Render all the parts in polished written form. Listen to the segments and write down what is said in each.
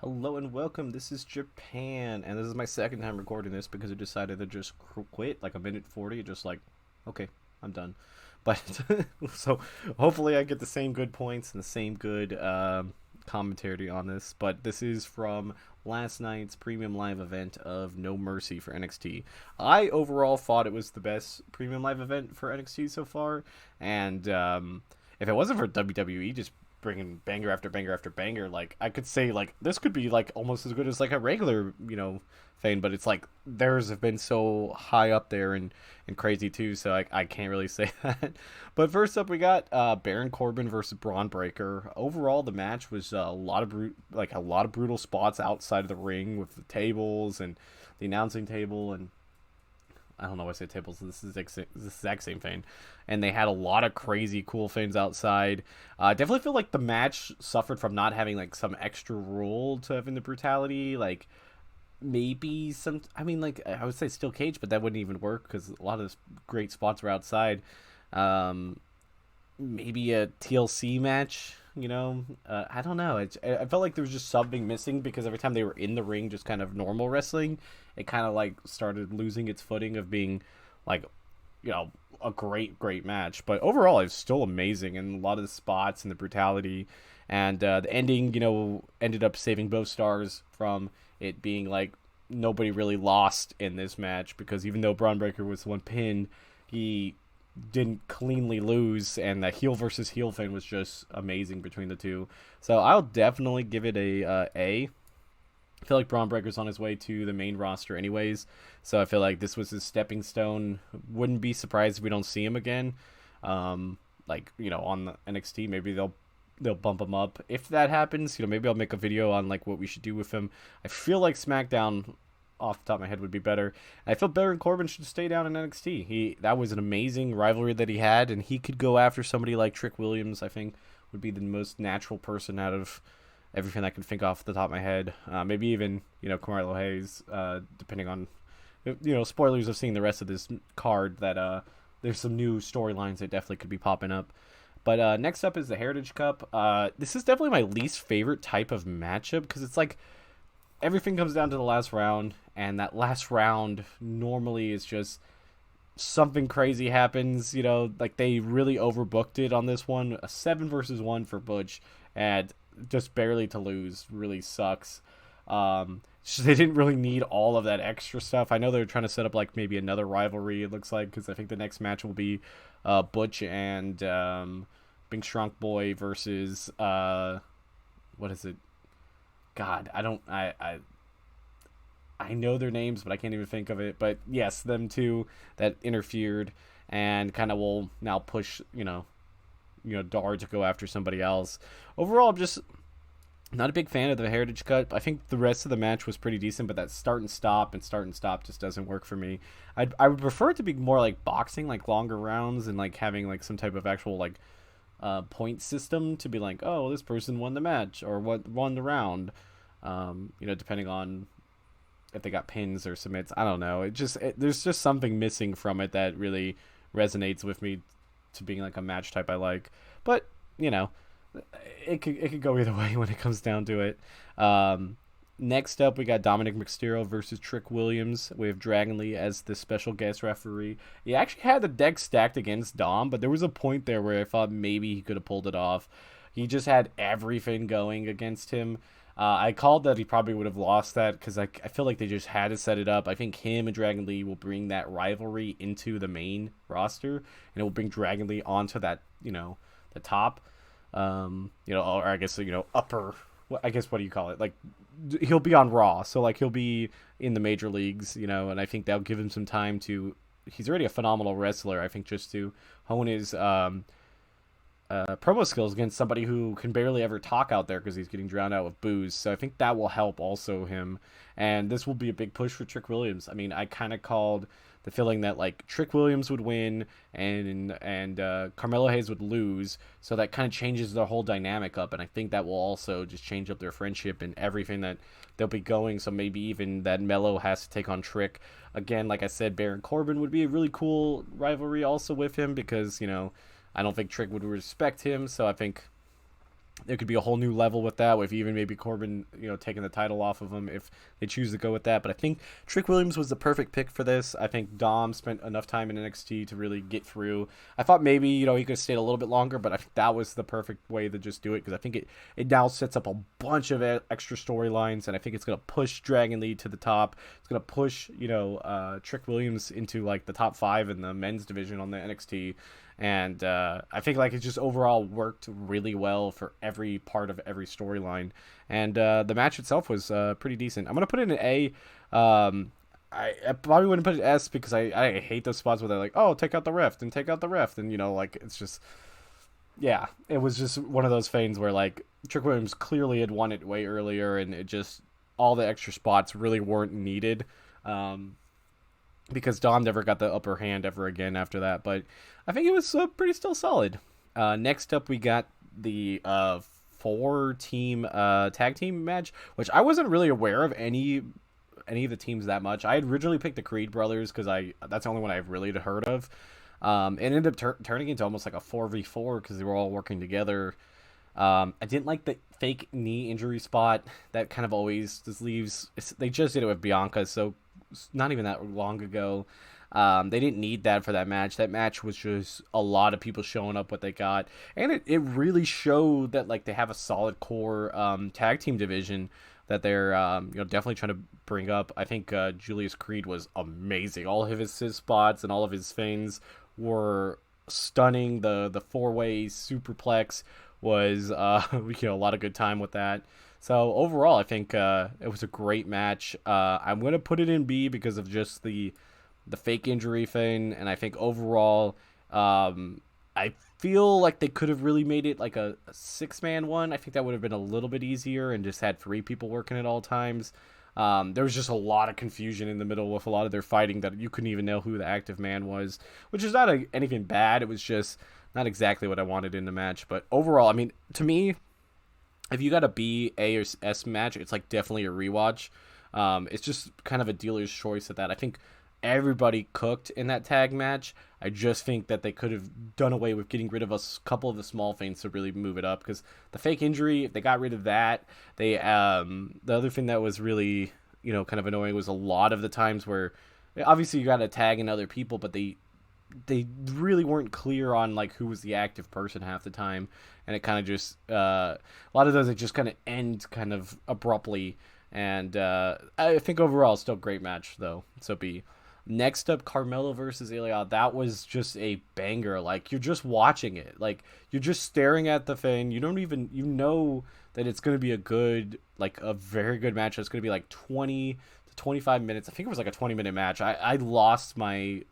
Hello and welcome. This is Japan, and this is my second time recording this because I decided to just quit like a minute 40. Just like, okay, I'm done. But so hopefully I get the same good points and the same good commentary on this. But this is from last night's premium live event of No Mercy for NXT. I overall thought it was the best premium live event for NXT so far, and if it wasn't for WWE just bringing banger after banger after banger, like I could say like this could be like almost as good as like a regular thing, but it's like theirs have been so high up there and crazy too, so I can't really say that. But first up we got Baron Corbin versus Braun Breaker. Overall the match was a lot of brutal spots outside of the ring with the tables and the announcing table, and I don't know why I say tables. This is the exact same thing, and they had a lot of crazy cool things outside. Definitely feel like the match suffered from not having like some extra rule to having the brutality. Like maybe some. I mean, like I would say steel cage, but that wouldn't even work because a lot of the great spots were outside. Um, Maybe a TLC match. I don't know. I felt like there was just something missing because every time they were in the ring, just kind of normal wrestling, it kind of like started losing its footing of being like, you know, a great match. But overall, it's still amazing, and a lot of the spots and the brutality, and the ending, ended up saving both stars from it being like nobody really lost in this match because even though Braun Breaker was the one pinned, he didn't cleanly lose, and the heel versus heel thing was just amazing between the two. So I'll definitely give it a A. I feel like Braun Breaker's on his way to the main roster anyways, so I feel like this was his stepping stone. Wouldn't be surprised if we don't see him again. On the NXT, maybe they'll bump him up. If that happens, maybe I'll make a video on like what we should do with him. I feel like SmackDown off the top of my head would be better. And I feel Baron Corbin should stay down in NXT. That was an amazing rivalry that he had, and he could go after somebody like Trick Williams. I think would be the most natural person out of everything I can think off the top of my head. Maybe even Carmelo Hayes, depending on spoilers of seeing the rest of this card. That there's some new storylines that definitely could be popping up. But next up is the Heritage Cup. This is definitely my least favorite type of matchup because it's like everything comes down to the last round, and that last round normally is just something crazy happens. Like they really overbooked it on this one. A 7 versus 1 for Butch, and just barely to lose really sucks. They didn't really need all of that extra stuff. I know they're trying to set up like maybe another rivalry. It looks like because I think the next match will be Butch and Big Strong Boy versus what is it? God, I don't. I know their names, but I can't even think of it. But yes, them two that interfered and kind of will now push Dar to go after somebody else. Overall, I'm just not a big fan of the Heritage Cut. I think the rest of the match was pretty decent, but that start and stop just doesn't work for me. I would prefer it to be more like boxing, like longer rounds, and like having like some type of actual like point system to be like, oh, this person won the match or what won the round. Depending on if they got pins or submits. I don't know. There's just something missing from it that really resonates with me to being like a match type I like. But it could go either way when it comes down to it. Next up, we got Dominic Mysterio versus Trick Williams. We have Dragon Lee as the special guest referee. He actually had the deck stacked against Dom, but there was a point there where I thought maybe he could have pulled it off. He just had everything going against him. I called that he probably would have lost that because I feel like they just had to set it up. I think him and Dragon Lee will bring that rivalry into the main roster, and it will bring Dragon Lee onto that, the top, or I guess, upper. I guess what do you call it? Like he'll be on Raw, so like he'll be in the major leagues, and I think that'll give him some time to. He's already a phenomenal wrestler. I think just to hone his promo skills against somebody who can barely ever talk out there because he's getting drowned out with booze. So I think that will help also him. And this will be a big push for Trick Williams. I mean, I kind of called the feeling that like Trick Williams would win and Carmelo Hayes would lose. So that kind of changes the whole dynamic up. And I think that will also just change up their friendship and everything that they'll be going. So maybe even that Melo has to take on Trick. Again, like I said, Baron Corbin would be a really cool rivalry also with him because, I don't think Trick would respect him, so I think there could be a whole new level with that, with even maybe Corbin, taking the title off of him if they choose to go with that. But I think Trick Williams was the perfect pick for this. I think Dom spent enough time in NXT to really get through. I thought maybe, he could have stayed a little bit longer, but I think that was the perfect way to just do it, because I think it now sets up a bunch of extra storylines, and I think it's going to push Dragon Lee to the top. It's going to push, Trick Williams into, like, the top 5 in the men's division on the NXT. And I think, like, it just overall worked really well for every part of every storyline. And the match itself was pretty decent. I'm going to put it in an A. I probably wouldn't put it S, because I hate those spots where they're like, oh, take out the ref, and take out the ref. And, like, it's just, yeah, it was just one of those things where, like, Trick Williams clearly had won it way earlier, and it just, all the extra spots really weren't needed. Because Dom never got the upper hand ever again after that. But I think it was pretty still solid. Next up, we got the 4-team tag team match, which I wasn't really aware of any of the teams that much. I had originally picked the Creed brothers, because that's the only one I've really heard of. It ended up turning into almost like a 4v4, because they were all working together. I didn't like the fake knee injury spot. That kind of always just leaves. They just did it with Bianca, so not even that long ago. They didn't need that for that match. That match was just a lot of people showing up what they got, and it really showed that, like, they have a solid core tag team division that they're definitely trying to bring up. I think Julius Creed was amazing. All of his spots and all of his things were stunning. The 4-way superplex was a lot of good time with that. So overall, I think it was a great match. I'm gonna put it in B because of just the fake injury thing, and I think overall, I feel like they could have really made it like a 6-man one. I think that would have been a little bit easier, and just had 3 people working at all times. There was just a lot of confusion in the middle with a lot of their fighting that you couldn't even know who the active man was, which is not anything bad. It was just not exactly what I wanted in the match. But overall, I mean, to me, if you got a B, A, or S match, it's like definitely a rewatch. It's just kind of a dealer's choice at that. I think everybody cooked in that tag match. I just think that they could have done away with getting rid of a couple of the small things to really move it up, because the fake injury, if they got rid of that, they the other thing that was really kind of annoying was a lot of the times where obviously you got to tag in other people, but they really weren't clear on, like, who was the active person half the time, and it kind of just a lot of those, it just kind of end kind of abruptly. And I think overall still a great match though. So B. Next up, Carmelo versus Ilya. That was just a banger. Like, you're just watching it. Like, you're just staring at the thing. You don't even, that it's going to be a very good match. It's going to be like 20 to 25 minutes. I think it was like a 20-minute match. I lost my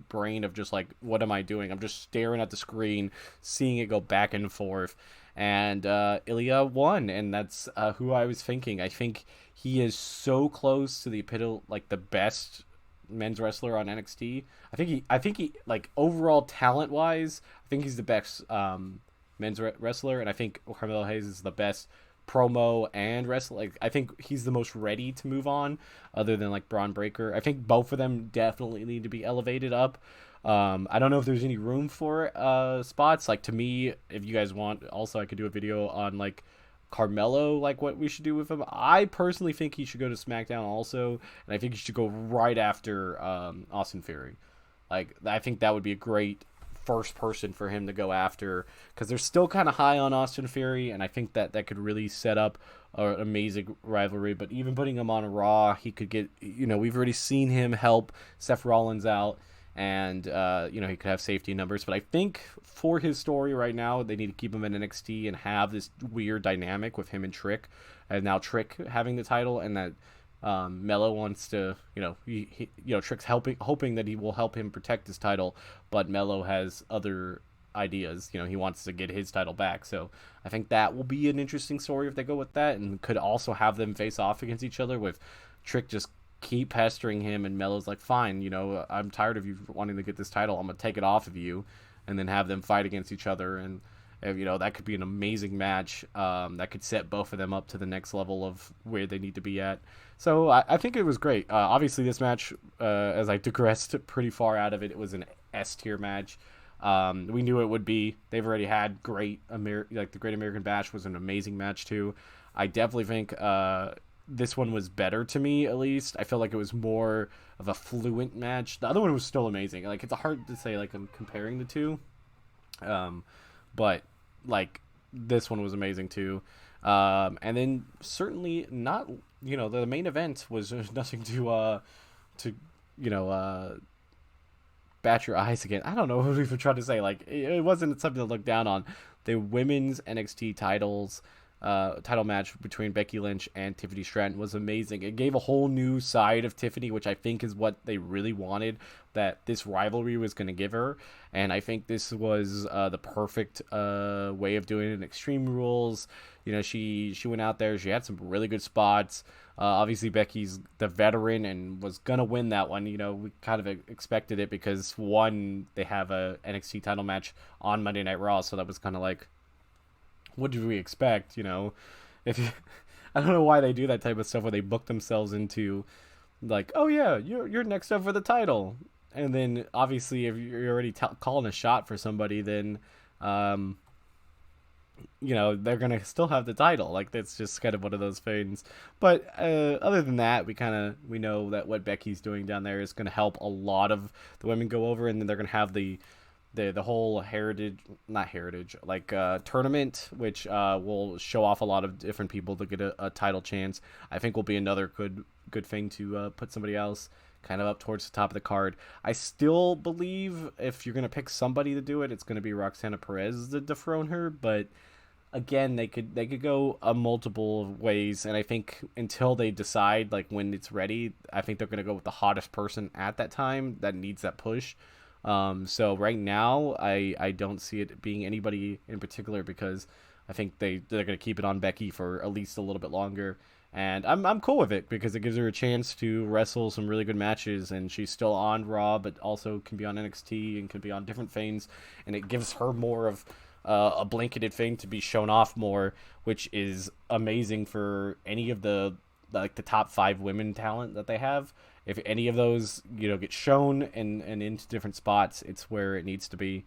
brain of just like, what am I doing? I'm just staring at the screen, seeing it go back and forth. And Ilya won, and that's who I was thinking. I think he is so close to the epitome, like the best men's wrestler on NXT. I think he like overall talent wise, I think he's the best men's wrestler, and I think Carmelo Hayes is the best promo and wrestler. Like, I think he's the most ready to move on, other than like Braun Breaker. I think both of them definitely need to be elevated up. I don't know if there's any room for spots. Like, to me, if you guys want, also I could do a video on like Carmelo, like what we should do with him. I personally think he should go to SmackDown also, and I think he should go right after Austin Theory. Like, I think that would be a great first person for him to go after, because they're still kind of high on Austin Theory, and I think that could really set up an amazing rivalry. But even putting him on a Raw, he could get, we've already seen him help Seth Rollins out, and he could have safety numbers. But I think for his story right now, they need to keep him in NXT and have this weird dynamic with him and Trick, and now Trick having the title, and that Melo wants to, Trick's hoping that he will help him protect his title, but Melo has other ideas. He wants to get his title back. So I think that will be an interesting story if they go with that, and could also have them face off against each other with Trick just keep pestering him, and Melo's like, fine, I'm tired of you wanting to get this title, I'm gonna take it off of you, and then have them fight against each other. And that could be an amazing match that could set both of them up to the next level of where they need to be at. So I think it was great. Obviously this match, as I digressed pretty far out of it, it was an S tier match. We knew it would be. They've already had like the Great American Bash was an amazing match too. I definitely think this one was better to me, at least. I feel like it was more of a fluent match. The other one was still amazing. Like, it's hard to say, like, I'm comparing the two. But, like, this one was amazing too. And then certainly not, the main event was nothing to bat your eyes again. I don't know what we were trying to say. Like, it wasn't something to look down on. The women's NXT title match between Becky Lynch and Tiffany Stratton was amazing. It gave a whole new side of Tiffany, which I think is what they really wanted, that this rivalry was going to give her. And I think this was the perfect way of doing it in Extreme Rules. She went out there. She had some really good spots. Obviously, Becky's the veteran and was going to win that one. We kind of expected it because, one, they have a NXT title match on Monday Night Raw, so that was kind of like, what did we expect? If you, I don't know why they do that type of stuff where they book themselves into, like, oh yeah, you're next up for the title, and then obviously if you're already calling a shot for somebody, then they're gonna still have the title. Like, that's just kind of one of those things. But other than that, we know that what Becky's doing down there is gonna help a lot of the women go over, and then they're gonna have the whole tournament, which will show off a lot of different people to get a title chance. I think will be another good thing to put somebody else kind of up towards the top of the card. I still believe if you're gonna pick somebody to do it, it's gonna be Roxana Perez to dethrone her. But again, they could go multiple ways, and I think until they decide, like, when it's ready, I think they're gonna go with the hottest person at that time that needs that push. So right now, I don't see it being anybody in particular, because I think they're going to keep it on Becky for at least a little bit longer. And I'm cool with it because it gives her a chance to wrestle some really good matches, and she's still on Raw, but also can be on NXT and can be on different things, and it gives her more of a blanketed thing to be shown off more, which is amazing for any of the top 5 women talent that they have. If any of those, get shown and into different spots, it's where it needs to be.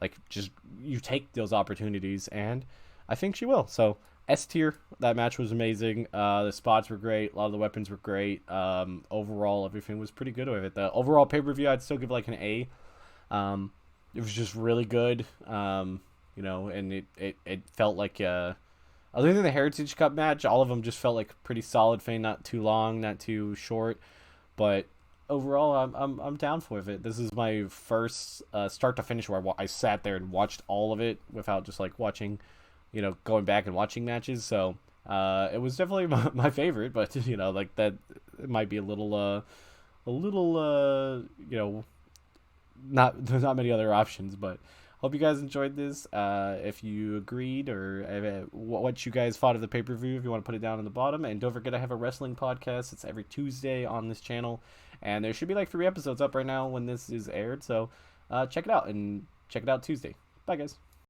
Like, just you take those opportunities, and I think she will. So S tier, that match was amazing. The spots were great. A lot of the weapons were great. Overall, everything was pretty good with it. The overall pay-per-view, I'd still give like an A. It was just really good. And it felt like other than the Heritage Cup match, all of them just felt like pretty solid thing. Not too long, not too short. But overall, I'm down for it. This is my first start to finish where I sat there and watched all of it without just like watching, going back and watching matches. So it was definitely my favorite. But like that, it might be a little, not there's not many other options. But hope you guys enjoyed this. If you agreed or what you guys thought of the pay-per-view, if you want to put it down in the bottom. And don't forget, I have a wrestling podcast. It's every Tuesday on this channel. And there should be like 3 episodes up right now when this is aired. So check it out, and check it out Tuesday. Bye, guys.